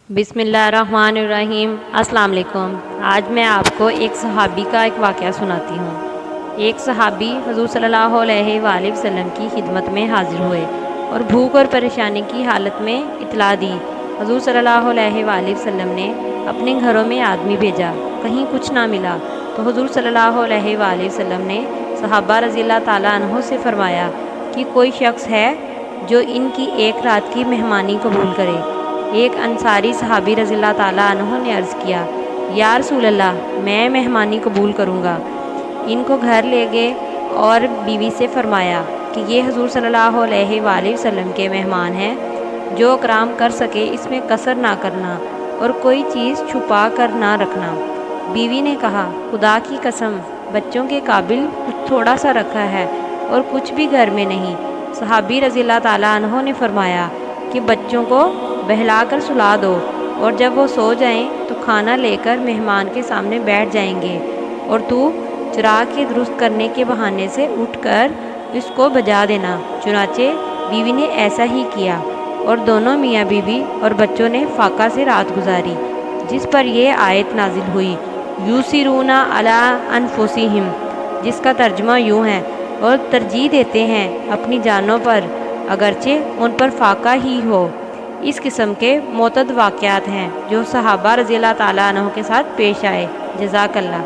बिस्मिल्लाहिर्रहमानिर्रहीम। अस्सलाम वालेकुम। आज मैं आपको एक सहाबी का एक वाक़या सुनाती हूँ। एक सहाबी हुज़ूर सल्लल्लाहु अलैहि वसल्लम की खिदमत में हाज़िर हुए और भूख और परेशानी की हालत में इत्तला दी। हुज़ूर सल्लल्लाहु अलैहि वसल्लम ने अपने घरों में आदमी भेजा, कहीं कुछ ना मिला तो हुज़ूर सल्लल्लाहु अलैहि वसल्लम ने सहाबा रज़ियल्लाहु ताला अन्हो से फरमाया कि कोई शख्स है जो इनकी एक रात की मेहमानी कबूल करे। एक अंसारी सहाबी रज़ियल्लाहु ताला अन्हु ने अर्ज़ किया, या रसूल अल्लाह, मैं मेहमानी कबूल करूँगा। इनको घर ले गए और बीवी से फरमाया कि ये हुज़ूर सल्लल्लाहु अलैहि वसल्लम के मेहमान हैं, जो इकराम कर सके इसमें कसर ना करना और कोई चीज़ छुपा कर ना रखना। बीवी ने कहा, खुदा की कसम, बच्चों के काबिल कुछ थोड़ा सा रखा है और कुछ भी घर में नहीं। सहाबी रज़ियल्लाहु ताला अन्हु ने फरमाया कि बच्चों को बहला कर सुला दो और जब वो सो जाएं तो खाना लेकर मेहमान के सामने बैठ जाएंगे और तू चिराग के दुरुस्त करने के बहाने से उठकर इसको बजा देना। चुनाचे बीवी ने ऐसा ही किया और दोनों मियाँ बीवी और बच्चों ने फाका से रात गुजारी, जिस पर यह आयत नाजिल हुई, यूसिरूना अला अनफुसिहिम, जिसका तर्जुमा यूँ है, और तरजीह देते हैं अपनी जानों पर अगरचे उन पर फाका ही हो। इस किस्म के मुतअद्दिद वाक़यात हैं जो सहाबा रज़ियल्लाहु ताला अन्हु के साथ पेश आए। जज़ाकल्लाह।